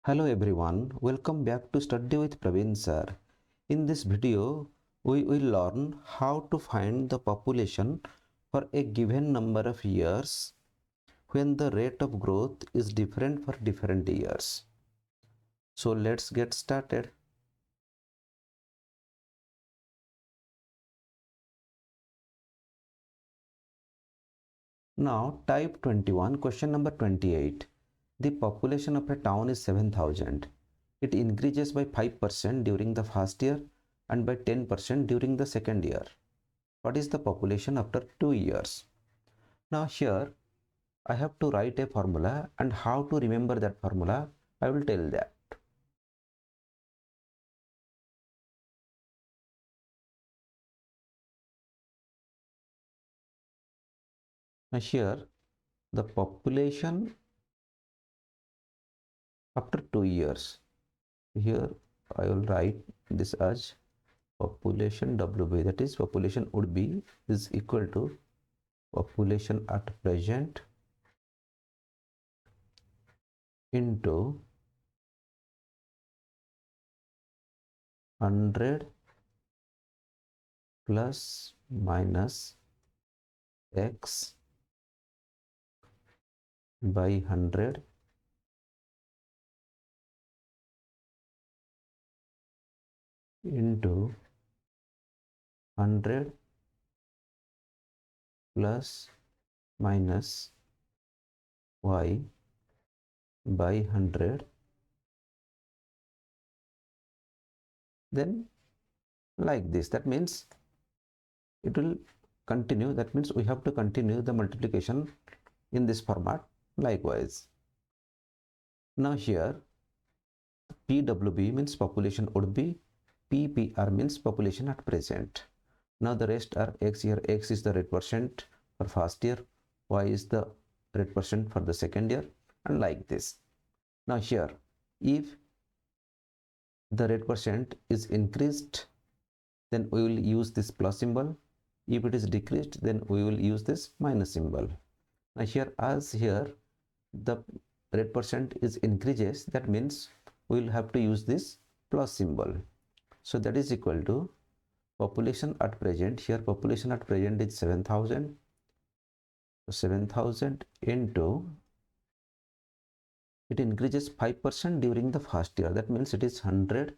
Hello everyone, welcome back to Study with Prabin sir. In this video, we will learn how to find the population for a given number of years when the rate of growth is different for different years. So let's get started. Now type 21, question number 28. The population of a town is 7,000. It increases by 5% during the first year and by 10% during the second year. What is the population after 2 years? Now here I have to write a formula, and how to remember that formula I will tell that. Now here the population after 2 years, here I will write this as population WB, that is population would be is equal to population at present into 100 plus minus x by 100 into 100 plus minus y by 100, then like this. That means it will continue. That means we have to continue the multiplication in this format likewise. Now here PWB means population would be, p.b.sir means population at present. Now the rest are x. Here x is the rate percent for first year, y is the rate percent for the second year, and like this. Now here if the rate percent is increased, then we will use this plus symbol. If it is decreased, then we will use this minus symbol. Now here, as here the rate percent is increases, that means we will have to use this plus symbol. So that is equal to population at present. Here population at present is 7,000. So 7,000 into, it increases 5% during the first year. That means it is 100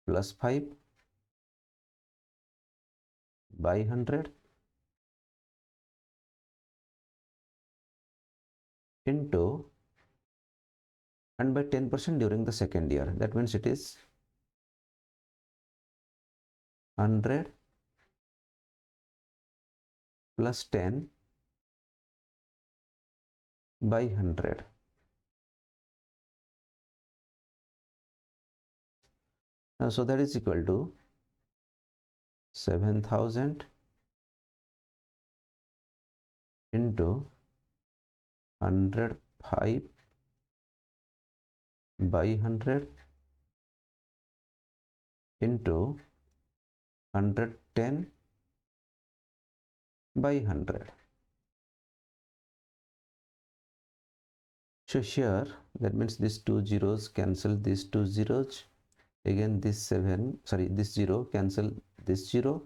plus 5 by 100 into and by 10% during the second year. That means it is 100 plus 10 by 100. So that is equal to 7,000 into 105 by 100 into 110 by 100. So here that means these two zeros cancel these two zeros. Again this 0 cancel this 0,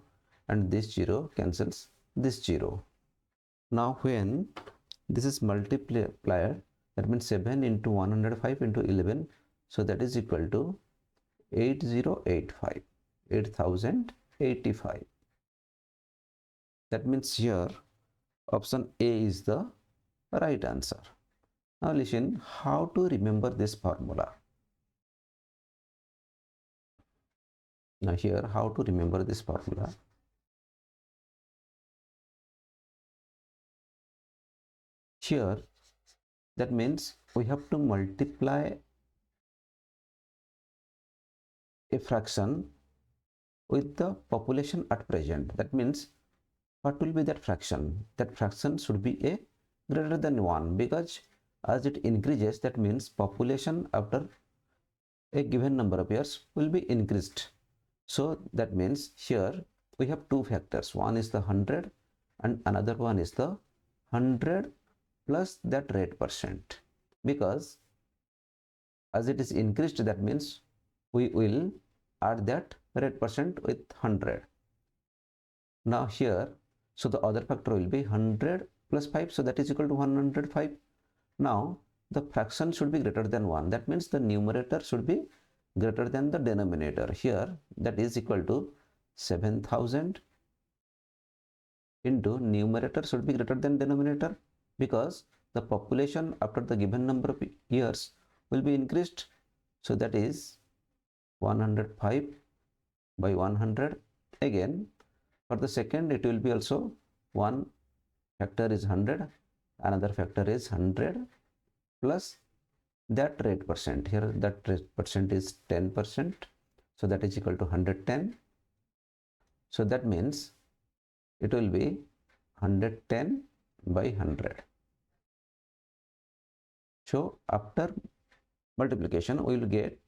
and this 0 cancels this 0. Now when this is multiplier, that means 7 into 105 into 11, so that is equal to 8085. That means here option A is the right answer. Now listen how to remember this formula. Now here how to remember this formula. Here that means we have to multiply a fraction with the population at present. That means what will be that fraction? That fraction should be a greater than 1, because as it increases, that means population after a given number of years will be increased. So that means here we have two factors. One is the 100 and another one is the 100 plus that rate percent, because as it is increased, that means we will add that rate percent with 100. Now here, so the other factor will be 100 plus 5, so that is equal to 105. Now the fraction should be greater than 1, that means the numerator should be greater than the denominator. Here that is equal to 7000 into numerator should be greater than denominator, because the population after the given number of years will be increased. So that is 105 by 100. Again, for the second it will be also one factor is 100, another factor is 100 plus that rate percent. Here that rate percent is 10%, so that is equal to 110. So that means it will be 110 by 100. So after multiplication we will get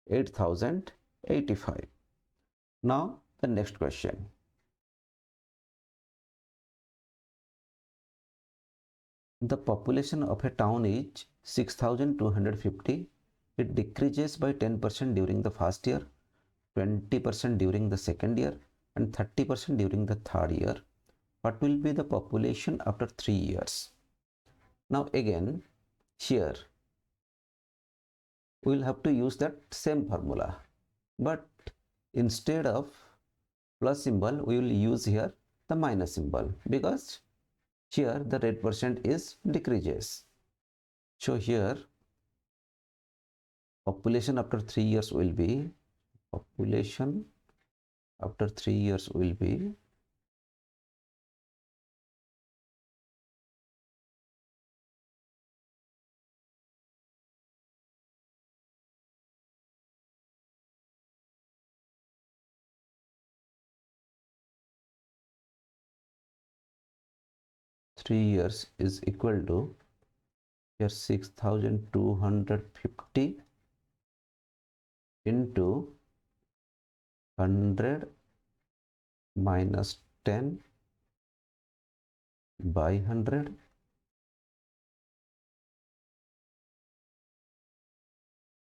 8085. Now the next question. The population of a town is 6250. It decreases by 10% during the first year, 20% during the second year, and 30% during the third year. What will be the population after 3 years? Now again, here we will have to use that same formula, but instead of plus symbol we will use here the minus symbol, because here the rate percent is decreases. So here population after 3 years will be population after 3 years will be is equal to here 6250 into 100 minus 10 by 100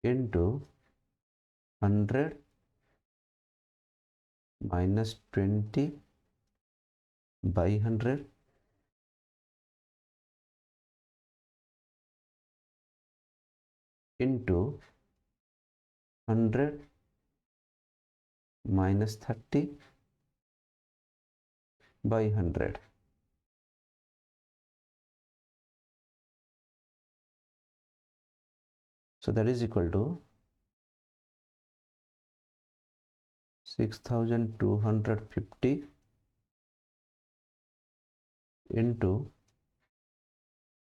into 100 minus 20 by 100 into 100 minus 30 by 100. So that is equal to 6250 into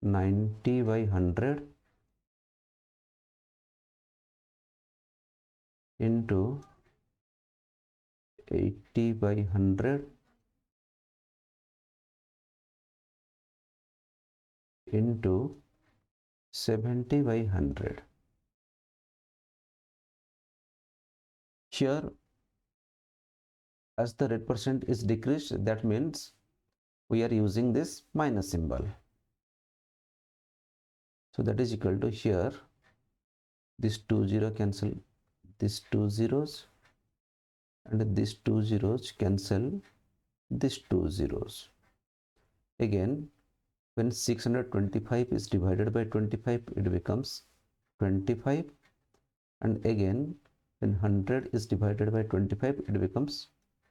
90 by 100 into 80 by 100 into 70 by 100. Here as the rate percent is decreased, that means we are using this minus symbol. So that is equal to here this 20 cancel this 2 zeros and this 2 zeros cancel this 2 zeros. Again, when 625 is divided by 25, it becomes 25, and again when 100 is divided by 25, it becomes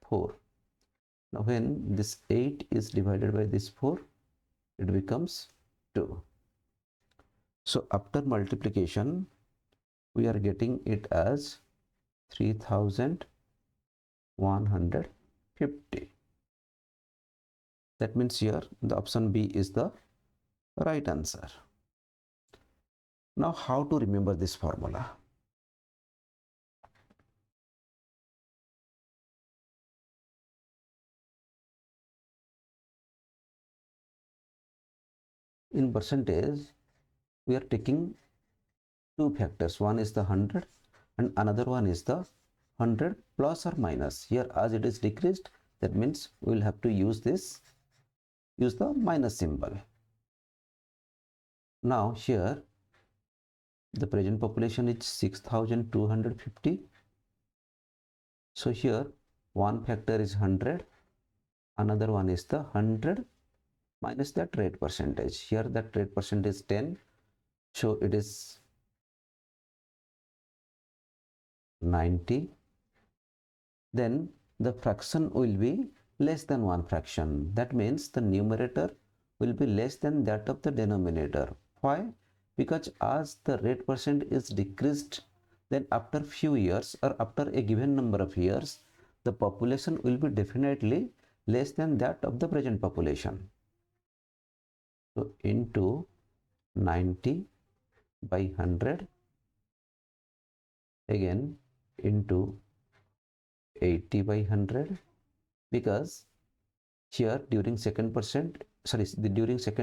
4. Now when this 8 is divided by this 4, it becomes 2. So after multiplication we are getting it as 3150. That means here the option B is the right answer. Now how to remember this formula? In percentage we are taking two factors, one is the 100 and another one is the 100 plus or minus. Here as it is decreased, that means we will have to use the minus symbol. Now here the present population is 6250. So here one factor is 100, another one is the 100 minus that rate percentage. Here that rate percentage is 10, so it is 90. Then the fraction will be less than one fraction. That means the numerator will be less than that of the denominator. Why? Because as the rate percent is decreased, then after few years or after a given number of years, the population will be definitely less than that of the present population. So into 90 by 100, again into 80 by 100, because here during second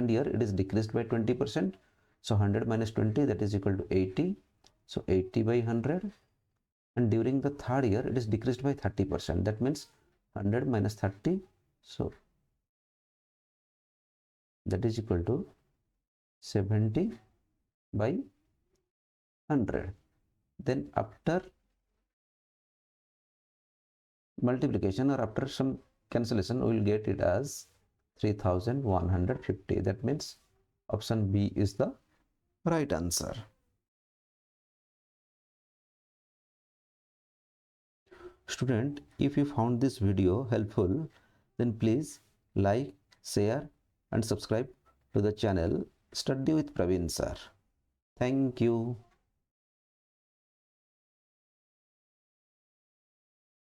year it is decreased by 20%. So 100 minus 20, that is equal to 80. So 80 by 100, and during the third year it is decreased by 30%. That means 100 minus 30, so that is equal to 70 by 100. Then after multiplication or after some cancellation, we will get it as 3150. That means option B is the right answer. Student, if you found this video helpful, then please like, share and subscribe to the channel Study with Prabin sir. Thank you.